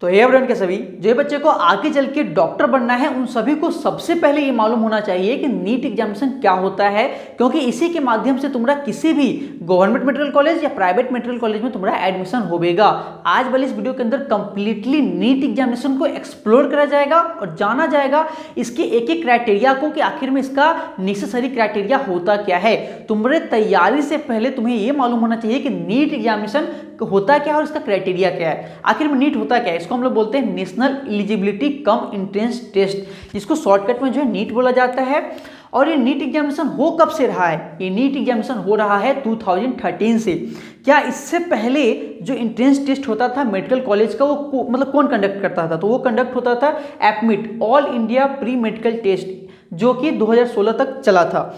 तो hey everyone के सभी जो बच्चे को आगे चल के डॉक्टर बनना है उन सभी को सबसे पहले ये मालूम होना चाहिए कि नीट एग्जामिनेशन क्या होता है, क्योंकि इसी के माध्यम से तुम्हारा किसी भी गवर्नमेंट मेडिकल कॉलेज या प्राइवेट मेडिकल कॉलेज में तुम्हारा एडमिशन होगा। आज वाली इस वीडियो के अंदर कंप्लीटली नीट एग्जामिनेशन को एक्सप्लोर करा जाएगा और जाना जाएगा इसके एक एक क्राइटेरिया को कि आखिर में इसका नेसेसरी क्राइटेरिया होता क्या है। तुम्हारे तैयारी से पहले तुम्हें यह मालूम होना चाहिए कि नीट एग्जामिनेशन होता क्या है और इसका क्राइटेरिया क्या है। आखिर में नीट होता क्या है, इसको हम लोग बोलते हैं national eligibility cum entrance test, जिसको शॉर्टकट में जो है नीट बोला जाता है। और ये नीट एग्जामिनेशन हो कब से रहा है? ये नीट एग्जामिनेशन हो रहा है 2013 से। क्या इससे पहले जो एंट्रेंस टेस्ट होता था मेडिकल कॉलेज का वो मतलब कौन कंडक्ट करता था? तो वो कंडक्ट होता था AIPMT, all India pre medical test, जो कि 2016 तक चला था।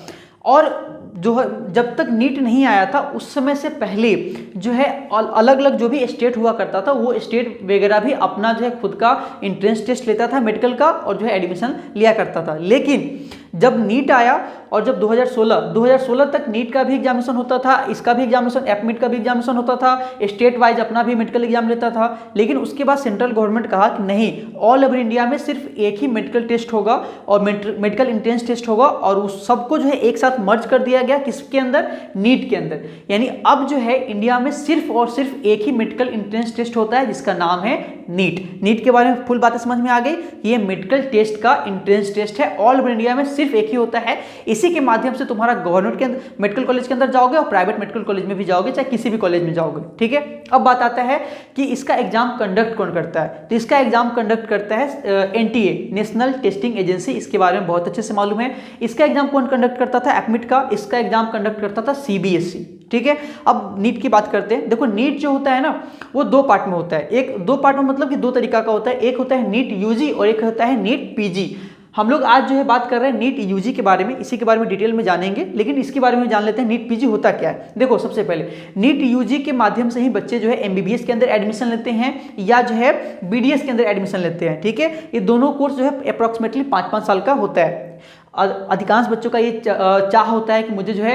और जो जब तक नीट नहीं आया था उस समय से पहले जो है अलग अलग जो भी स्टेट हुआ करता था वो स्टेट वगैरह भी अपना जो है खुद का एंट्रेंस टेस्ट लेता था मेडिकल का और जो है एडमिशन लिया करता था। लेकिन जब नीट आया और जब 2016 तक नीट का भी एग्जामिनेशन होता था, इसका भी एग्जामिनेशन, एपमिट का भी एग्जामिनेशन होता था, स्टेट वाइज अपना भी मेडिकल एग्जाम लेता था। लेकिन उसके बाद सेंट्रल गवर्नमेंट कहा कि नहीं, ऑल ओवर इंडिया में सिर्फ एक ही मेडिकल टेस्ट होगा और मेडिकल एंट्रेंस टेस्ट होगा, और उस सबको जो है एक साथ मर्ज कर दिया गया किसके अंदर? नीट के अंदर। यानी अब जो है इंडिया में सिर्फ और सिर्फ एक ही मेडिकल एंट्रेंस टेस्ट होता है जिसका नाम है नीट। नीट के बारे में फुल बातें समझ में आ गई। ये मेडिकल टेस्ट का एंट्रेंस टेस्ट है, ऑल ओवर इंडिया में सिर्फ एक ही होता है। इसी के माध्यम से तुम्हारा गवर्नमेंट के अंदर मेडिकल कॉलेज के अंदर जाओगे और प्राइवेट मेडिकल कॉलेज में भी जाओगे, चाहे किसी भी कॉलेज में जाओगे। ठीक है, अब बात आता है कि इसका एग्जाम कंडक्ट कौन करता है। तो इसका एग्जाम कंडक्ट करता है एनटीए, नेशनल टेस्टिंग एजेंसी। इसके बारे में बहुत अच्छे से मालूम है। इसका एग्जाम कौन कंडक्ट करता था? एपमिट का। इसका एग्जाम कंडक्ट करता था सीबीएसई। ठीक है, अब नीट की बात करते हैं। देखो नीट जो होता है ना वो दो पार्ट में होता है। एक दो पार्ट में मतलब कि दो तरीका का होता है। एक होता है नीट यूजी और एक होता है नीट पीजी। हम लोग आज जो है बात कर रहे हैं नीट यूजी के बारे में, इसी के बारे में डिटेल में जानेंगे। लेकिन इसके बारे में जान लेते हैं नीट पीजी होता क्या है। देखो सबसे पहले नीट यूजी के माध्यम से ही बच्चे जो है एमबीबीएस के अंदर एडमिशन लेते हैं या जो है बीडीएस के अंदर एडमिशन लेते हैं। ठीक है, ये दोनों कोर्स जो है अप्रोक्सीमेटली 5-5 साल का होता है। अधिकांश बच्चों का ये चाह होता है कि मुझे जो है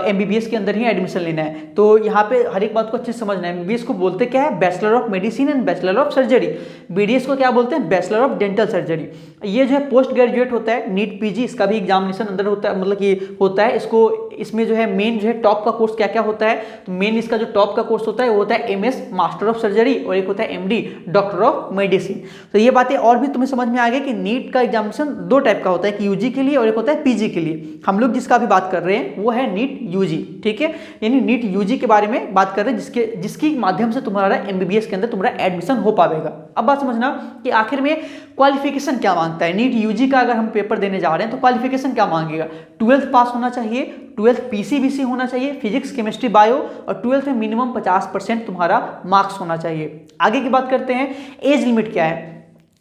एमबीबीएस के अंदर ही एडमिशन लेना है। तो यहाँ पे हर एक बात को अच्छे से समझना है। एमबीबीएस को बोलते क्या है? Bachelor of medicine and bachelor of surgery. BDS को क्या बोलते हैं? Bachelor of dental surgery. ये जो है पोस्ट ग्रेजुएट होता है। नीट पीजी इसका भी एग्जामिनेशन अंदर होता है, मतलब कि होता है। इसको इसमें जो है मेन जो है टॉप का कोर्स क्या क्या होता है? तो मेन इसका जो टॉप का कोर्स होता है वो होता है एमएस मास्टर ऑफ सर्जरी और एक होता है एमडी डॉक्टर ऑफ मेडिसिन। तो ये बातें और भी तुम्हें समझ में आ गई कि नीट का एग्जामिनेशन दो टाइप का होता है, कि यूजी के लिए और एक होता है पीजी के लिए। हम लोग जिसका भी बात कर रहे हैं वो है नीट यूजी। ठीक है, यानी नीट यूजी के बारे में बात कर रहे हैं जिसके माध्यम से तुम्हारा एमबीबीएस के अंदर तुम्हारा एडमिशन हो पाएगा। अब बात समझना कि आखिर में क्वालिफिकेशन क्या मांगता है। नीट यूजी का अगर हम पेपर देने जा रहे हैं तो क्वालिफिकेशन क्या मांगेगा? 12th पास होना चाहिए, 12th पीसीबीसी होना चाहिए, फिजिक्स केमिस्ट्री बायो, और 12th में मिनिमम 50% तुम्हारा मार्क्स होना चाहिए। आगे की बात करते हैं, एज लिमिट क्या है।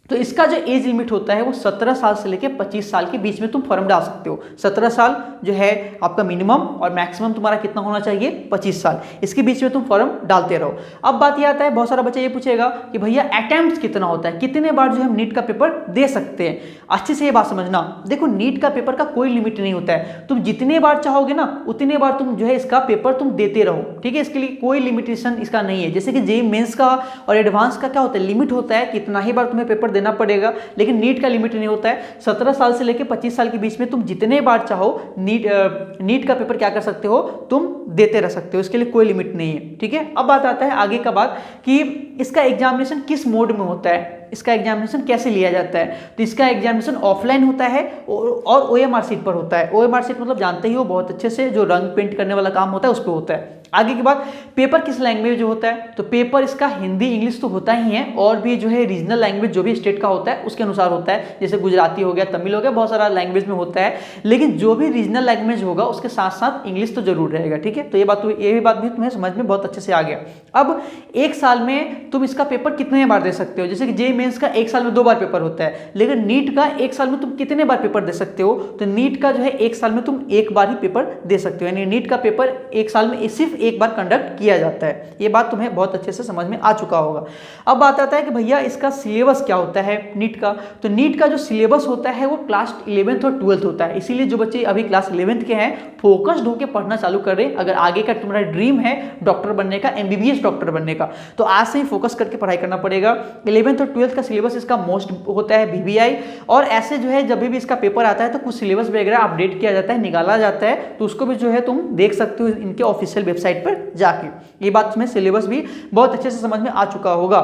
तो इसका जो एज लिमिट होता है वो 17 साल से लेकर 25 साल के बीच में तुम फॉर्म डाल सकते हो। 17 साल जो है आपका मिनिमम और मैक्सिमम तुम्हारा कितना होना चाहिए? 25 साल। इसके बीच में तुम फॉर्म डालते रहो। अब बात यह आता है, बहुत सारा बच्चा ये पूछेगा कि भैया अटेम्प्ट कितना होता है, कितने बार जो हम नीट का पेपर दे सकते हैं। अच्छे से ये बात समझना, देखो नीट का पेपर का कोई लिमिट नहीं होता है। तुम जितने बार चाहोगे ना उतने बार तुम जो है इसका पेपर तुम देते रहो। ठीक है, इसके लिए कोई लिमिटेशन इसका नहीं है। जैसे कि जेईई मेंस का और एडवांस का क्या होता है? लिमिट होता है, कितना ही बार तुम्हें पेपर देना पड़ेगा। लेकिन नीट का लिमिट नहीं होता है। 17 साल से लेकर 25 साल के बीच में तुम जितने बार चाहो नीट का पेपर क्या कर सकते हो? तुम देते रह सकते हो। इसके लिए कोई लिमिट नहीं है। ठीक है, अब बात आता है आगे का बात कि इसका एग्जामिनेशन किस मोड में होता है, इसका एग्जामिनेशन कैसे लिया जाता है। तो इसका एग्जामिनेशन ऑफलाइन होता है और ओएमआर सीट पर होता है। ओएमआर सीट मतलब जानते ही हो बहुत अच्छे से, जो रंग पेंट करने वाला काम होता है उस पर होता है। आगे की बात, पेपर किस लैंग्वेज में होता है। तो पेपर इसका हिंदी इंग्लिश तो होता ही है, और भी जो है रीजनल लैंग्वेज जो भी स्टेट का होता है उसके अनुसार होता है। जैसे गुजराती हो गया, तमिल हो गया, बहुत सारा लैंग्वेज में होता है। लेकिन जो भी रीजनल लैंग्वेज होगा उसके साथ साथ इंग्लिश तो जरूर रहेगा। ठीक है, तो ये बात भी तुम्हें समझ में बहुत अच्छे से आ गया। अब एक साल में तुम इसका पेपर कितने बार दे सकते हो। जैसे कि जेईई मेंस का एक साल में 2 बार पेपर होता है, लेकिन नीट का एक साल में तुम कितने बार पेपर दे सकते हो। तो नीट का जो है एक साल में तुम एक बार ही पेपर दे सकते हो। यानी नीट का पेपर एक साल में सिर्फ एक बार कंडक्ट किया जाता है। ये बात तुम्हें बहुत अच्छे से समझ में आ चुका होगा। अब बात आता है कि भैया इसका सिलेबस क्या होता है नीट का। तो नीट का जो सिलेबस होता है वो क्लास 11th और 12th होता है। इसीलिए जो बच्चे अभी क्लास 11th के हैं फोकस्ड होकर पढ़ना चालू कर रहे हैं। अगर आगे का तुम्हारा ड्रीम है डॉक्टर बनने का, MBBS डॉक्टर बनने का, तो आज से ही फोकस करके पढ़ाई करना पड़ेगा। 11th और 12th का सिलेबस इसका मोस्ट होता है BBI, और ऐसे जो है जब भी इसका पेपर आता है तो कुछ सिलेबस वगैरह अपडेट किया जाता है, निकाला जाता है, तो उसको भी जो है तुम देख सकते हो इनके ऑफिशियल वेबसाइट पर जाके। ये बात तुम्हें सिलेबस भी बहुत अच्छे से समझ में आ चुका होगा।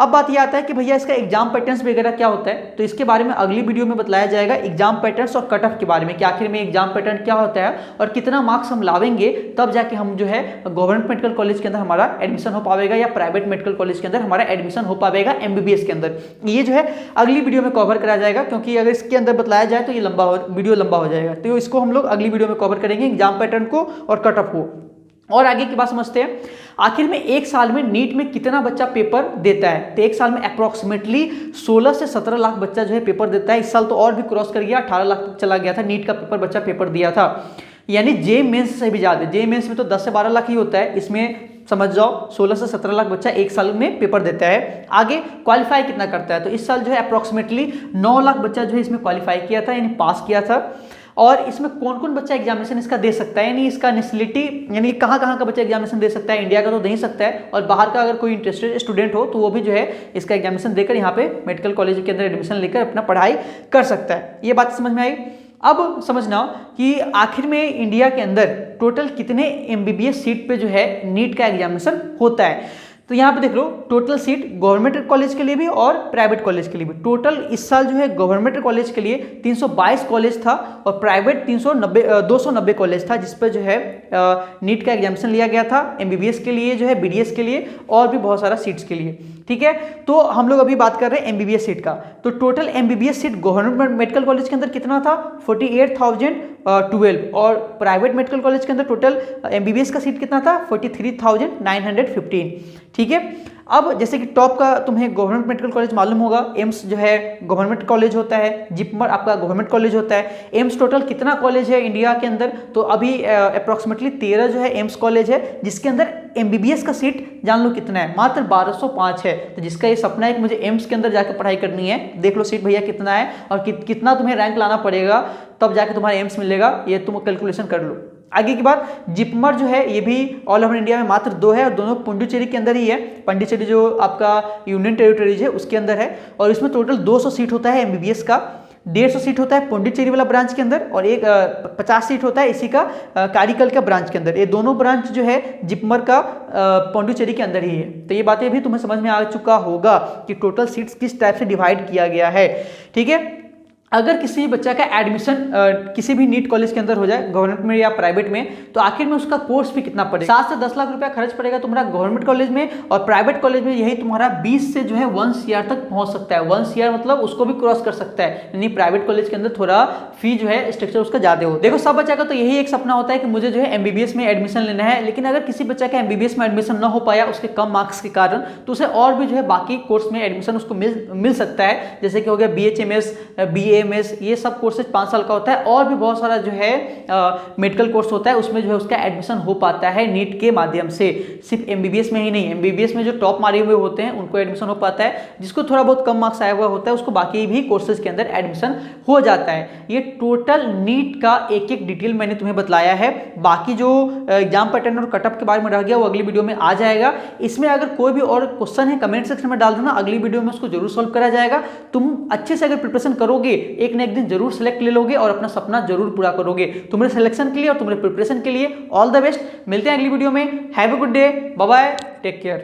अब बात ये आता है कि भैया इसका एग्जाम पैटर्न्स वगैरह क्या होता है, तो इसके बारे में अगली वीडियो में बताया जाएगा एग्जाम पैटर्न्स और कट ऑफ के बारे में कि आखिर में एग्जाम पैटर्न क्या होता है और कितना मार्क्स हम लावेंगे तब जाके हम जो है गवर्नमेंट मेडिकल कॉलेज के अंदर हमारा एडमिशन हो पाएगा या प्राइवेट मेडिकल कॉलेज के अंदर हमारा एडमिशन हो पाएगा MBBS के अंदर। ये जो है अगली वीडियो में कवर करा जाएगा, क्योंकि अगर इसके अंदर बताया जाए तो ये वीडियो लंबा हो जाएगा, तो इसको हम लोग अगली वीडियो में कवर करेंगे एग्जाम पैटर्न को और कट ऑफ को। और आगे की बात समझते हैं, आखिर में एक साल में नीट में कितना बच्चा पेपर देता है। तो एक साल में अप्रॉक्सीमेटली 16 से 17 लाख बच्चा जो है पेपर देता है। इस साल तो और भी क्रॉस कर गया, 18 लाख तक चला गया था नीट का बच्चा पेपर दिया था, यानी जे मेंस से भी ज्यादा। जे मेंस में तो 10 से 12 लाख ही होता है, इसमें समझ जाओ 16 से 17 लाख बच्चा एक साल में पेपर देता है। आगे क्वालिफाई कितना करता है, तो इस साल जो है अप्रॉक्सीमेटली 9 लाख बच्चा जो है इसमें क्वालिफाई किया था, यानी पास किया था। और इसमें कौन कौन बच्चा एग्जामिनेशन इसका दे सकता है, यानी इसका नेशनलिटी यानी कहाँ कहाँ का बच्चा एग्जामिनेशन दे सकता है, इंडिया का तो दे ही सकता है, और बाहर का अगर कोई इंटरेस्टेड स्टूडेंट हो तो वो भी जो है इसका एग्जामिनेशन देकर यहाँ पे मेडिकल कॉलेज के अंदर एडमिशन लेकर अपना पढ़ाई कर सकता है। ये बात समझ में आई। अब समझना कि आखिर में इंडिया के अंदर टोटल कितने MBBS सीट पे जो है नीट का एग्जामिनेशन होता है। तो यहाँ पे देख लो टोटल सीट गवर्नमेंट कॉलेज के लिए भी और प्राइवेट कॉलेज के लिए भी। टोटल इस साल जो है गवर्नमेंट कॉलेज के लिए 322 कॉलेज था और प्राइवेट 290 कॉलेज था, जिस पर जो है नीट का एग्जामिनेशन लिया गया था। MBBS के लिए जो है, BDS के लिए और भी बहुत सारा सीट्स के लिए। ठीक है, तो हम लोग अभी बात कर रहे हैं MBBS सीट का। तो total MBBS seat government medical college के अंदर कितना था, 48,012, और प्राइवेट मेडिकल कॉलेज के अंदर टोटल MBBS का सीट कितना था, 43,915। ठीक है, अब जैसे कि टॉप का तुम्हें गवर्नमेंट मेडिकल कॉलेज मालूम होगा, एम्स जो है गवर्नमेंट कॉलेज होता है, जिपमर आपका गवर्नमेंट कॉलेज होता है। एम्स टोटल कितना कॉलेज है इंडिया के अंदर, तो अभी अप्रॉक्सीमेटली 13 जो है एम्स कॉलेज है, जिसके अंदर MBBS का सीट जान लो कितना है, मात्र 1205 है। तो जिसका ये सपना है कि मुझे एम्स के अंदर जाकर पढ़ाई करनी है, देख लो सीट भैया कितना है और कितना तुम्हें रैंक लाना पड़ेगा तब जाके तुम्हारा एम्स मिलेगा, ये तुम कैलकुलेशन कर लो। आगे की बात, जिपमर जो है ये भी ऑल ओवर इंडिया में मात्र 2 है और दोनों पुडुचेरी के अंदर ही है। पुडुचेरी जो आपका यूनियन टेरिटरीज है उसके अंदर है, और इसमें टोटल 200 सीट होता है MBBS का, 150 सीट होता है पुडुचेरी वाला ब्रांच के अंदर, और एक 50 सीट होता है इसी का कारिकल का ब्रांच के अंदर। ये दोनों ब्रांच जो है जिपमर का पुडुचेरी के अंदर ही है। तो ये बातें भी तुम्हें समझ में आ चुका होगा कि टोटल सीट्स किस टाइप से डिवाइड किया गया है। ठीक है, अगर किसी भी बच्चा का एडमिशन किसी भी नीट कॉलेज के अंदर हो जाए, गवर्नमेंट में या प्राइवेट में, तो आखिर में उसका कोर्स भी कितना पड़ेगा, 7 से 10 लाख रुपया खर्च पड़ेगा तुम्हारा गवर्नमेंट कॉलेज में, और प्राइवेट कॉलेज में यही तुम्हारा 20 से जो है 1 CR तक पहुंच सकता है। 1 CR मतलब उसको भी क्रॉस कर सकता है, यानी प्राइवेट कॉलेज के अंदर थोड़ा फी जो है स्ट्रक्चर उसका ज्यादा हो। देखो सब बच्चा का तो यही एक सपना होता है कि मुझे जो है MBBS में एडमिशन लेना है, लेकिन अगर किसी बच्चा का MBBS में एडमिशन ना हो पाया उसके कम मार्क्स के कारण, तो उसे और भी जो है बाकी कोर्स में एडमिशन उसको मिल सकता है, जैसे कि हो गया BHMS, BAMS, ये सब कोर्सेज 5 साल का होता है, और भी बहुत सारा जो है मेडिकल कोर्स होता है, उसमें जो है उसका एडमिशन हो पाता है नीट के माध्यम से। सिर्फ MBBS में ही नहीं, MBBS में जो टॉप मारे हुए होते हैं उनको एडमिशन हो पाता है, जिसको थोड़ा बहुत कम मार्क्स आया हुआ होता है उसको बाकी भी कोर्सेज के अंदर एडमिशन हो जाता है। ये टोटल नीट का एक एक डिटेल मैंने तुम्हें बतलाया है। बाकी जो एग्जाम पैटर्न और कटअप के बारे में रह गया वो अगली वीडियो में आ जाएगा। इसमें अगर कोई भी और क्वेश्चन है कमेंट सेक्शन में डाल दो ना, अगली वीडियो में उसको जरूर सॉल्व करा जाएगा। तुम अच्छे से अगर प्रिपरेशन करोगे एक ना एक दिन जरूर सेलेक्ट ले लोगे और अपना सपना जरूर पूरा करोगे। तुम्हारे सिलेक्शन के लिए और तुम्हारे प्रिपरेशन के लिए ऑल द बेस्ट। मिलते हैं अगली वीडियो में। Have a good day, bye bye, take care.